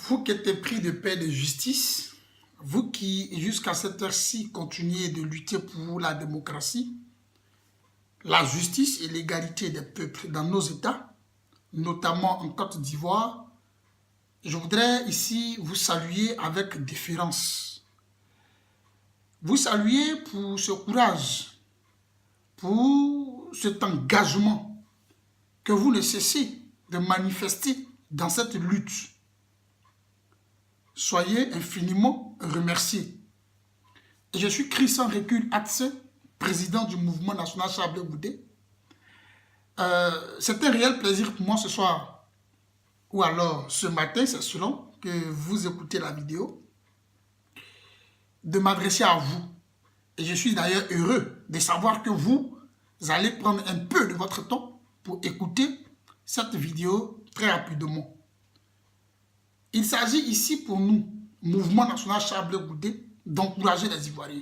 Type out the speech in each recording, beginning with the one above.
Vous qui êtes pris de paix et de justice, vous qui jusqu'à cette heure-ci continuez de lutter pour la démocratie, la justice et l'égalité des peuples dans nos États, notamment en Côte d'Ivoire, je voudrais ici vous saluer avec déférence. Vous saluer pour ce courage, pour cet engagement que vous ne cessez de manifester dans cette lutte. Soyez infiniment remerciés. Et je suis Christian Recul Atse, président du mouvement national Chablais Goudé. C'est un réel plaisir pour moi ce soir, ou alors ce matin, c'est selon que vous écoutez la vidéo, de m'adresser à vous. Et je suis d'ailleurs heureux de savoir que vous allez prendre un peu de votre temps pour écouter cette vidéo très rapidement. Il s'agit ici pour nous, Mouvement National Chablais Goudé, d'encourager les Ivoiriens.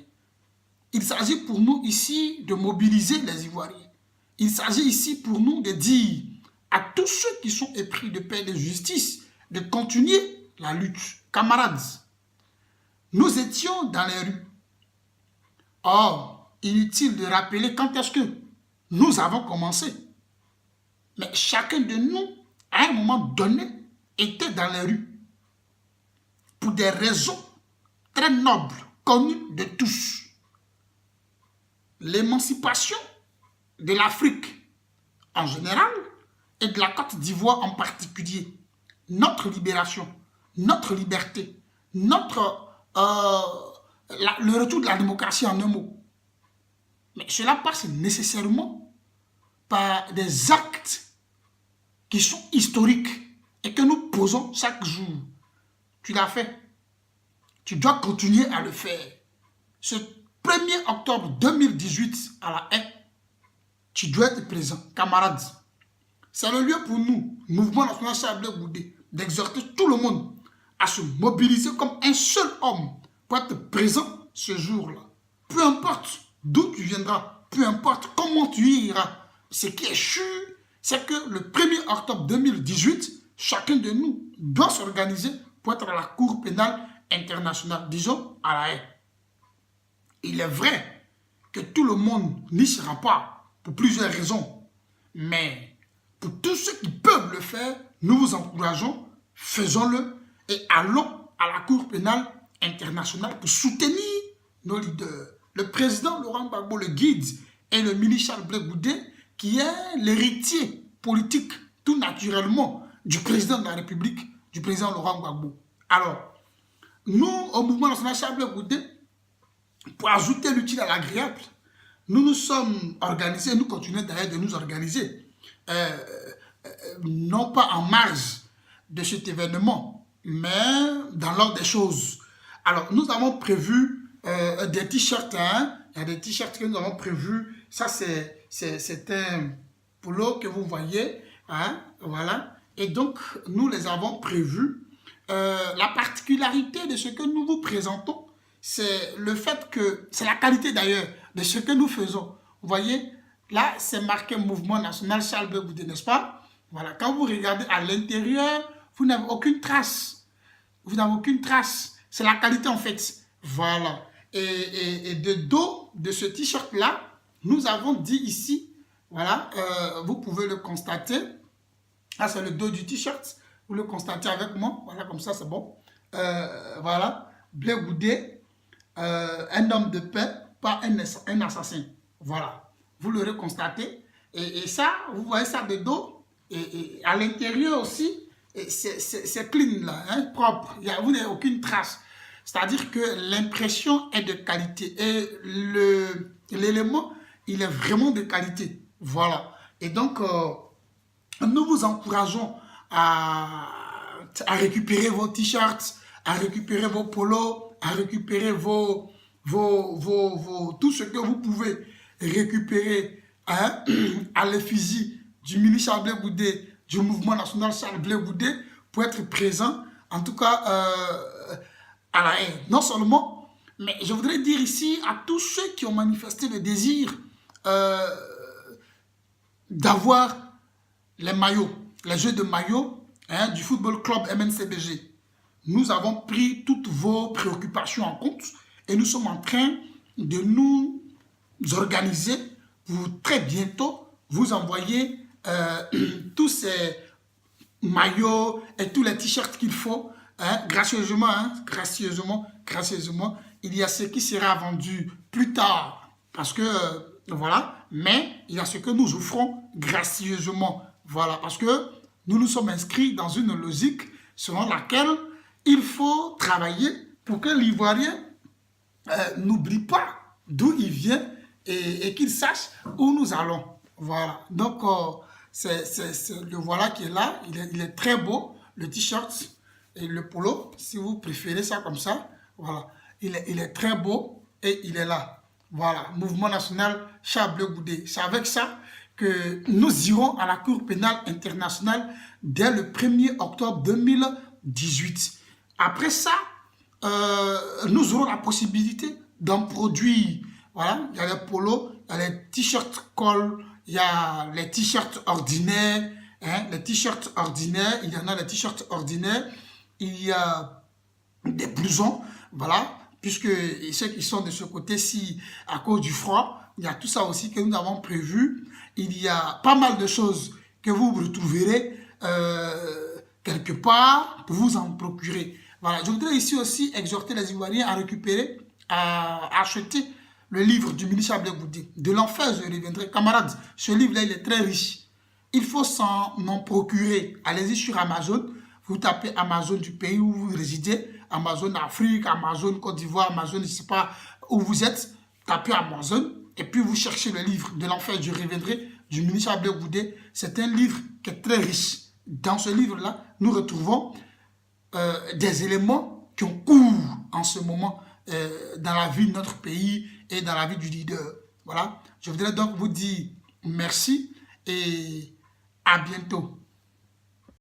Il s'agit pour nous ici de mobiliser les Ivoiriens. Il s'agit ici pour nous de dire à tous ceux qui sont épris de paix et de justice de continuer la lutte. Camarades, nous étions dans les rues. Or, inutile de rappeler quand est-ce que nous avons commencé. Mais chacun de nous, à un moment donné, était dans les rues. Pour des raisons très nobles, connues de tous. L'émancipation de l'Afrique en général et de la Côte d'Ivoire en particulier. Notre libération, notre liberté, le retour de la démocratie en un mot. Mais cela passe nécessairement par des actes qui sont historiques et que nous posons chaque jour. Tu l'as fait. Tu dois continuer à le faire. Ce 1er octobre 2018 à la haie, tu dois être présent, camarades. C'est le lieu pour nous, Mouvement National Chablais Goudé, d'exhorter tout le monde à se mobiliser comme un seul homme pour être présent ce jour-là. Peu importe d'où tu viendras, peu importe comment tu iras, ce qui est sûr, c'est que le 1er octobre 2018, chacun de nous doit s'organiser pour être à la Cour pénale internationale, disons à la haie. Il est vrai que tout le monde n'y sera pas pour plusieurs raisons, mais pour tous ceux qui peuvent le faire, nous vous encourageons, faisons-le et allons à la Cour pénale internationale pour soutenir nos leaders. Le président Laurent Gbagbo, le guide, et le ministre Chablais Goudé, qui est l'héritier politique tout naturellement du président de la République, du président Laurent Gbagbo. Alors, nous, au mouvement national Chablais Goudé, pour ajouter l'utile à l'agréable, nous nous sommes organisés, nous continuons d'ailleurs de nous organiser, non pas en marge de cet événement, mais dans l'ordre des choses. Alors, nous avons prévu des t-shirts, hein, il y a des t-shirts que nous avons prévus, ça c'est un polo que vous voyez, hein, voilà, et donc nous les avons prévus. La particularité de ce que nous vous présentons, c'est le fait que, c'est la qualité d'ailleurs de ce que nous faisons. Vous voyez, là c'est marqué Mouvement National Chablais Goudé, n'est-ce pas? Voilà, quand vous regardez à l'intérieur, vous n'avez aucune trace. Vous n'avez aucune trace. C'est la qualité en fait. Voilà. Et de dos de ce t-shirt-là, nous avons dit ici, voilà, vous pouvez le constater. Là, c'est le dos du t-shirt. Vous le constatez avec moi. Voilà, comme ça, c'est bon. Voilà. Blé Goudé, un homme de paix, pas un assassin. Voilà. Vous l'aurez constaté. Et ça, vous voyez ça de dos. Et à l'intérieur aussi, c'est clean, là, hein, propre. Vous n'avez aucune trace. C'est-à-dire que l'impression est de qualité. Et l'élément, il est vraiment de qualité. Voilà. Et donc, nous vous encourageons à récupérer vos t-shirts, à récupérer vos polos, à récupérer tout ce que vous pouvez récupérer, hein, à l'effigie du ministre Chablais Goudé, du mouvement national Chablais Goudé, pour être présent, en tout cas, à la haie. Non seulement, mais je voudrais dire ici à tous ceux qui ont manifesté le désir d'avoir les maillots, les jeux de maillots, hein, du football club MNCBG. nous avons pris toutes vos préoccupations en compte et nous sommes en train de nous organiser pour très bientôt vous envoyer tous ces maillots et tous les t-shirts qu'il faut, gracieusement, gracieusement. Il y a ce qui sera vendu plus tard, parce que, voilà, mais il y a ce que nous offrons gracieusement, voilà, parce que nous nous sommes inscrits dans une logique selon laquelle il faut travailler pour que l'Ivoirien n'oublie pas d'où il vient et qu'il sache où nous allons. Voilà, donc c'est le voilà qui est là, il est très beau, le t-shirt et le polo, si vous préférez ça comme ça, voilà, il est très beau et il est là. Voilà, Mouvement National Charles Blé Goudé. C'est avec ça que nous irons à la Cour pénale internationale dès le 1er octobre 2018. Après ça, nous aurons la possibilité d'en produire. Voilà, il y a les polos, il y a les t-shirts col, il y a les t-shirts ordinaires, les t-shirts ordinaires, il y en a les t-shirts ordinaires, il y a des blousons, voilà, puisque ceux qui sont de ce côté-ci, à cause du froid, il y a tout ça aussi que nous avons prévu. Il y a pas mal de choses que vous retrouverez quelque part pour vous en procurer. Voilà, je voudrais ici aussi exhorter les Ivoiriens à récupérer, à acheter le livre du ministre Blé Goudé. De l'enfer, je reviendrai. Camarades, ce livre-là, il est très riche. Il faut s'en procurer. Allez-y sur Amazon. Vous tapez Amazon du pays où vous résidez. Amazon Afrique, Amazon Côte d'Ivoire, Amazon, je ne sais pas où vous êtes. Tapez Amazon et puis vous cherchez le livre de l'enfer, je reviendrai, du ministre Blé Goudé. C'est un livre qui est très riche. Dans ce livre-là, nous retrouvons des éléments qui ont cours en ce moment dans la vie de notre pays et dans la vie du leader. Voilà. Je voudrais donc vous dire merci et à bientôt.